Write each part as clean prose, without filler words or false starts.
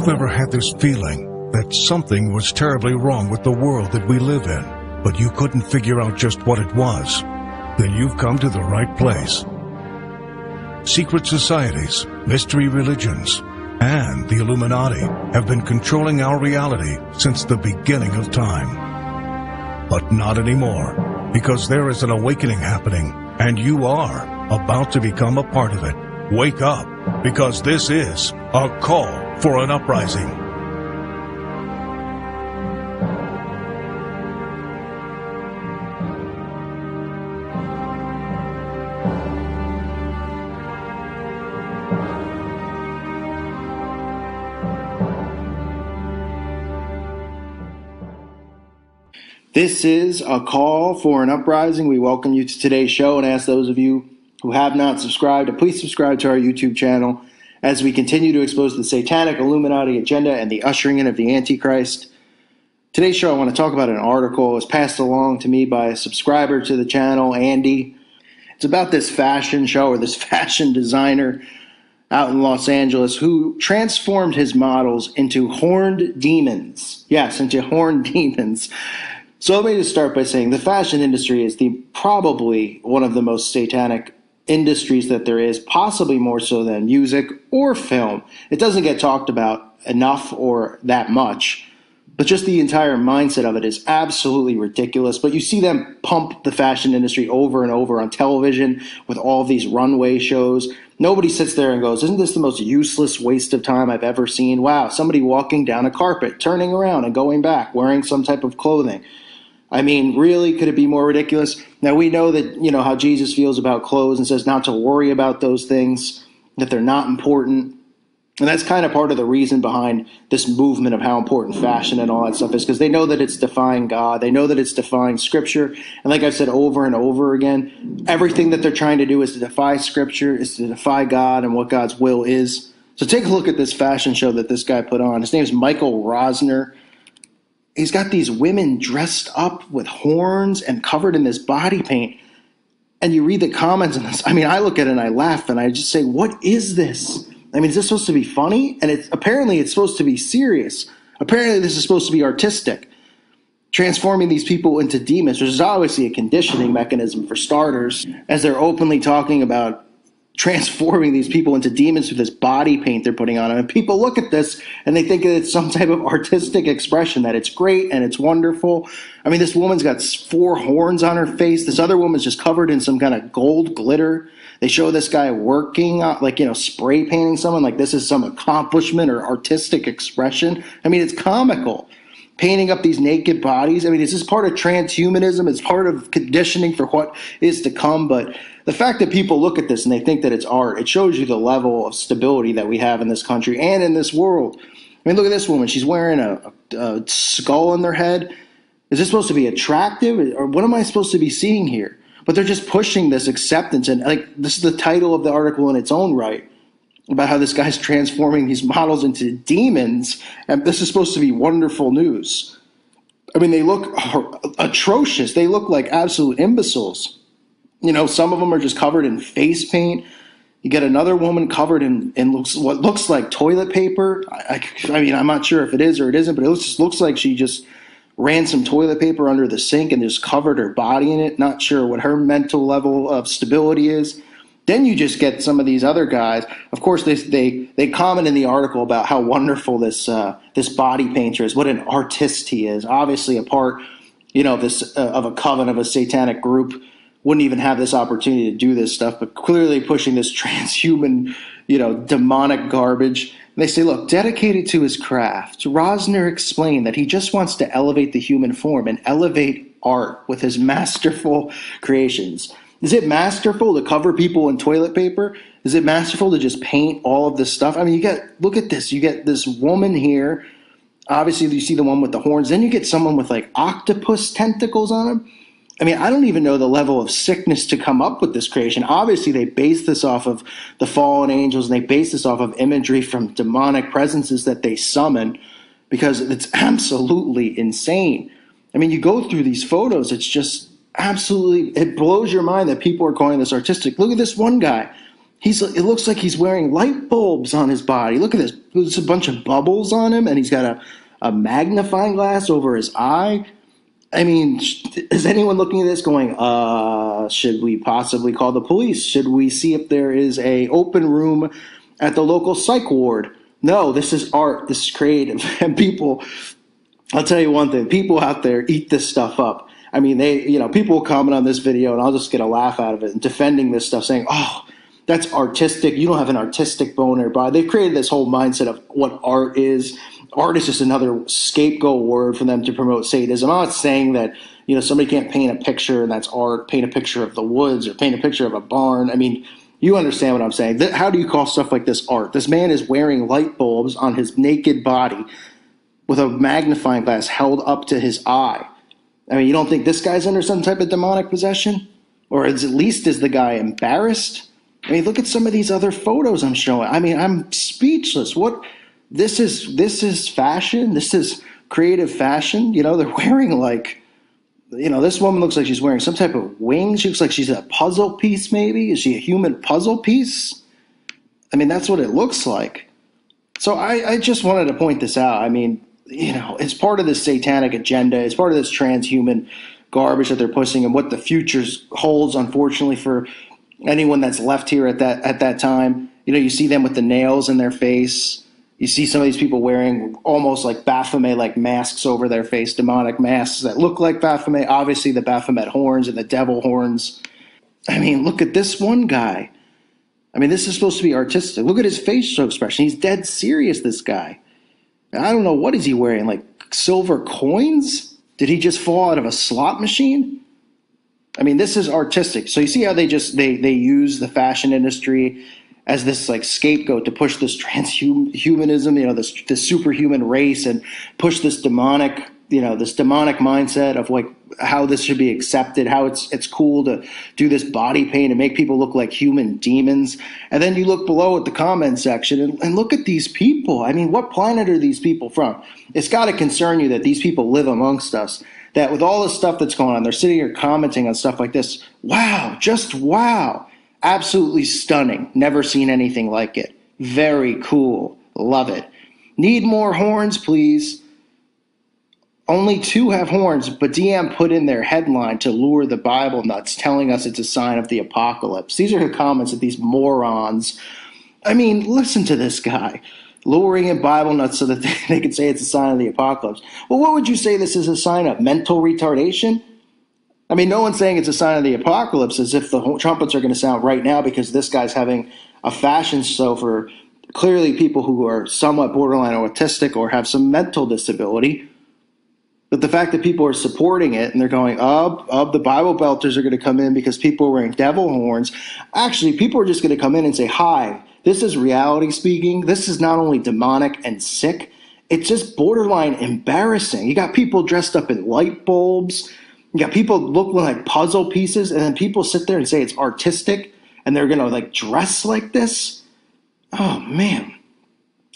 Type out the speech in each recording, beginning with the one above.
you've ever had this feeling that something was terribly wrong with the world that we live in, but you couldn't figure out just what it was, then you've come to the right place. Secret societies, mystery religions, and the Illuminati have been controlling our reality since the beginning of time. But not anymore, because there is an awakening happening, and you are about to become a part of it. Wake up, because this is a call for an uprising. This is a call for an uprising. We welcome you to today's show and ask those of you who have not subscribed to please subscribe to our YouTube channel as we continue to expose the satanic Illuminati agenda and the ushering in of the Antichrist. Today's show, I want to talk about an article that was passed along to me by a subscriber to the channel, Andy. It's about this fashion show or this fashion designer out in Los Angeles who transformed his models into horned demons. Yes, into horned demons. So let me just start by saying the fashion industry is probably one of the most satanic industries that there is, possibly more so than music or film. It doesn't get talked about enough or that much, but just the entire mindset of it is absolutely ridiculous. But you see them pump the fashion industry over and over on television with all of these runway shows. Nobody sits there and goes, isn't this the most useless waste of time I've ever seen? Wow, somebody walking down a carpet, turning around and going back, wearing some type of clothing. I mean, really, could it be more ridiculous? Now, we know that, you know, how Jesus feels about clothes and says not to worry about those things, that they're not important. And that's kind of part of the reason behind this movement of how important fashion and all that stuff is, because they know that it's defying God. They know that it's defying Scripture. And like I've said over and over again, everything that they're trying to do is to defy Scripture, is to defy God and what God's will is. So take a look at this fashion show that this guy put on. His name is Michael Rosner. He's got these women dressed up with horns and covered in this body paint. And you read the comments on this. I mean, I look at it and I laugh and I just say, what is this? I mean, is this supposed to be funny? And apparently it's supposed to be serious. Apparently this is supposed to be artistic. Transforming these people into demons, which is obviously a conditioning mechanism for starters, as they're openly talking about transforming these people into demons through this body paint they're putting on them. And people look at this and they think that it's some type of artistic expression, that it's great and it's wonderful. I mean, this woman's got 4 horns on her face. This other woman's just covered in some kind of gold glitter. They show this guy working, like, you know, spray painting someone like this is some accomplishment or artistic expression. I mean, it's comical. Painting up these naked bodies. I mean, is this part of transhumanism? It's part of conditioning for what is to come. But the fact that people look at this and they think that it's art, it shows you the level of stability that we have in this country and in this world. I mean, look at this woman. She's wearing a skull on their head. Is this supposed to be attractive? Or what am I supposed to be seeing here? But they're just pushing this acceptance. And like, this is the title of the article in its own right, about how this guy's transforming these models into demons, and this is supposed to be wonderful news. I mean, they look atrocious. They look like absolute imbeciles. You know, some of them are just covered in face paint. You get another woman covered in what looks like toilet paper. I mean, I'm not sure if it is or it isn't, but it just looks like she just ran some toilet paper under the sink and just covered her body in it. Not sure what her mental level of stability is. Then you just get some of these other guys. Of course, they comment in the article about how wonderful this body painter is, what an artist he is. Obviously, a part, you know, of a coven of a satanic group, wouldn't even have this opportunity to do this stuff, but clearly pushing this transhuman, you know, demonic garbage. And they say, look, dedicated to his craft, Rosner explained that he just wants to elevate the human form and elevate art with his masterful creations. Is it masterful to cover people in toilet paper? Is it masterful to just paint all of this stuff? I mean, look at this. You get this woman here. Obviously, you see the one with the horns. Then you get someone with like octopus tentacles on him. I mean, I don't even know the level of sickness to come up with this creation. Obviously, they base this off of the fallen angels, and they base this off of imagery from demonic presences that they summon, because it's absolutely insane. I mean, you go through these photos, it's just absolutely, it blows your mind that people are calling this artistic. Look at this one guy. It looks like he's wearing light bulbs on his body. Look at this. There's a bunch of bubbles on him, and he's got a magnifying glass over his eye. I mean, is anyone looking at this going, should we possibly call the police? Should we see if there is a open room at the local psych ward? No, this is art. This is creative. And people, I'll tell you one thing, people out there eat this stuff up. I mean, people will comment on this video, and I'll just get a laugh out of it, and defending this stuff, saying, oh, that's artistic. You don't have an artistic bone in your body. They've created this whole mindset of what art is. Art is just another scapegoat word for them to promote sadism. I'm not saying that, somebody can't paint a picture and that's art, paint a picture of the woods or paint a picture of a barn. I mean, you understand what I'm saying. How do you call stuff like this art? This man is wearing light bulbs on his naked body with a magnifying glass held up to his eye. I mean, you don't think this guy's under some type of demonic possession? Or at least is the guy embarrassed? I mean, look at some of these other photos I'm showing. I mean, I'm speechless. This is fashion. This is creative fashion. They're wearing this woman looks like she's wearing some type of wings. She looks like she's a puzzle piece maybe. Is she a human puzzle piece? I mean, that's what it looks like. So I just wanted to point this out. I mean, it's part of this satanic agenda. It's part of this transhuman garbage that they're pushing and what the future holds, unfortunately, for anyone that's left here at that time. You see them with the nails in their face. You see some of these people wearing almost like Baphomet-like masks over their face, demonic masks that look like Baphomet. Obviously, the Baphomet horns and the devil horns. I mean, look at this one guy. I mean, this is supposed to be artistic. Look at his facial expression. He's dead serious, this guy. I don't know, what is he wearing, like silver coins? Did he just fall out of a slot machine? I mean, this is artistic. So you see how they use the fashion industry as this like scapegoat to push this transhumanism, this superhuman race, and push this demonic mindset of like how this should be accepted, how it's cool to do this body paint and make people look like human demons. And then you look below at the comment section and look at these people. I mean, what planet are these people from? It's got to concern you that these people live amongst us, that with all this stuff that's going on, they're sitting here commenting on stuff like this. Wow, just wow. Absolutely stunning. Never seen anything like it. Very cool. Love it. Need more horns, please. Only 2 have horns, but DM put in their headline to lure the Bible nuts, telling us it's a sign of the apocalypse. These are the comments of these morons. I mean, listen to this guy. Luring in Bible nuts so that they could say it's a sign of the apocalypse. Well, what would you say this is a sign of? Mental retardation? I mean, no one's saying it's a sign of the apocalypse as if the trumpets are going to sound right now because this guy's having a fashion show for clearly people who are somewhat borderline autistic or have some mental disability. But the fact that people are supporting it and they're going, the Bible belters are going to come in because people are wearing devil horns. Actually, people are just going to come in and say, hi, this is reality speaking. This is not only demonic and sick, it's just borderline embarrassing. You got people dressed up in light bulbs. You got people looking like puzzle pieces, and then people sit there and say it's artistic, and they're going to like dress like this. Oh man.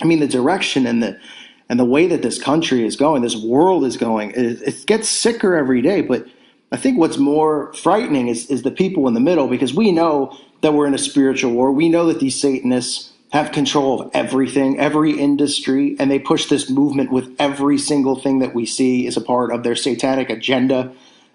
I mean, the direction and the way that this country is going, this world is going, it gets sicker every day. But I think what's more frightening is the people in the middle, because we know that we're in a spiritual war. We know that these Satanists have control of everything, every industry, and they push this movement with every single thing that we see is a part of their satanic agenda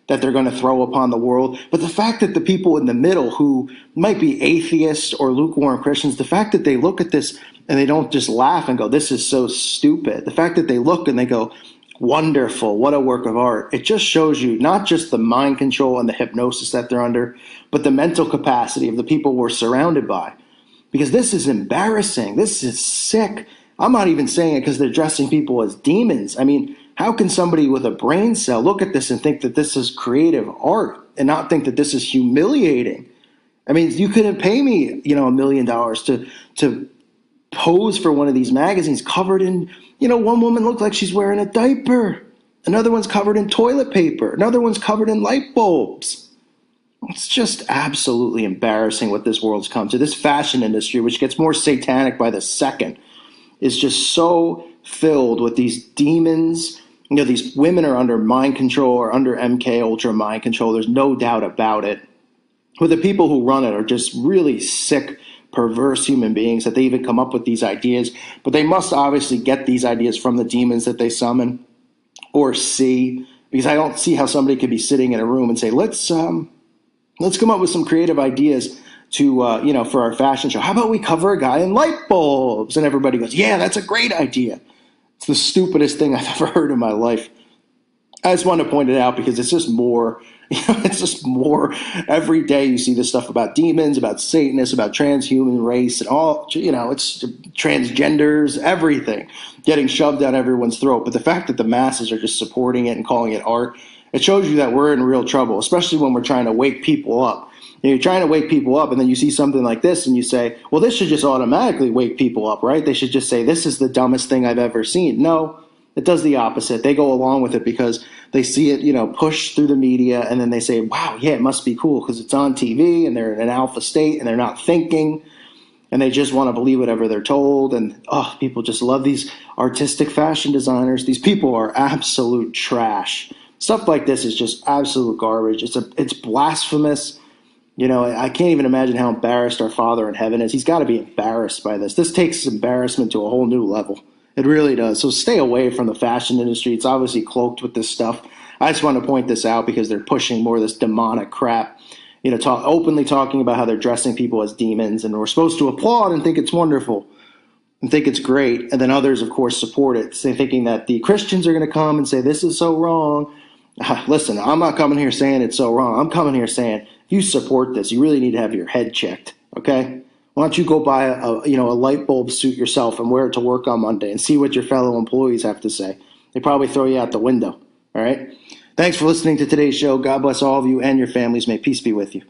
that they're going to throw upon the world. But the fact that the people in the middle who might be atheists or lukewarm Christians, the fact that they look at this and they don't just laugh and go, this is so stupid. The fact that they look and they go, wonderful, what a work of art. It just shows you not just the mind control and the hypnosis that they're under, but the mental capacity of the people we're surrounded by. Because this is embarrassing. This is sick. I'm not even saying it because they're dressing people as demons. I mean, how can somebody with a brain cell look at this and think that this is creative art and not think that this is humiliating? I mean, you couldn't pay me, $1 million to pose for one of these magazines covered in, one woman looked like she's wearing a diaper. Another one's covered in toilet paper. Another one's covered in light bulbs. It's just absolutely embarrassing what this world's come to. This fashion industry, which gets more satanic by the second, is just so filled with these demons. These women are under mind control or under MK Ultra mind control. There's no doubt about it. But the people who run it are just really sick, perverse human beings that they even come up with these ideas. But they must obviously get these ideas from the demons that they summon or see, because I don't see how somebody could be sitting in a room and say, let's come up with some creative ideas to, for our fashion show. How about we cover a guy in light bulbs? And everybody goes, yeah, that's a great idea. It's the stupidest thing I've ever heard in my life. I just want to point it out because it's just more, it's just more. Every day you see this stuff about demons, about Satanists, about transhuman race, and all, it's transgenders, everything getting shoved down everyone's throat. But the fact that the masses are just supporting it and calling it art, it shows you that we're in real trouble, especially when we're trying to wake people up. You're trying to wake people up, and then you see something like this, and you say, well, this should just automatically wake people up, right? They should just say, this is the dumbest thing I've ever seen. No. It does the opposite. They go along with it because they see it, pushed through the media, and then they say, wow, yeah, it must be cool because it's on TV and they're in an alpha state and they're not thinking and they just want to believe whatever they're told. And, people just love these artistic fashion designers. These people are absolute trash. Stuff like this is just absolute garbage. It's blasphemous. I can't even imagine how embarrassed our Father in heaven is. He's got to be embarrassed by this. This takes embarrassment to a whole new level. It really does. So stay away from the fashion industry. It's obviously cloaked with this stuff. I just want to point this out because they're pushing more of this demonic crap, openly talking about how they're dressing people as demons, and we're supposed to applaud and think it's wonderful and think it's great. And then others, of course, support it, thinking that the Christians are going to come and say, this is so wrong. Listen, I'm not coming here saying it's so wrong. I'm coming here saying, if you support this, you really need to have your head checked, okay? Why don't you go buy a light bulb suit yourself and wear it to work on Monday and see what your fellow employees have to say? They probably throw you out the window. All right. Thanks for listening to today's show. God bless all of you and your families. May peace be with you.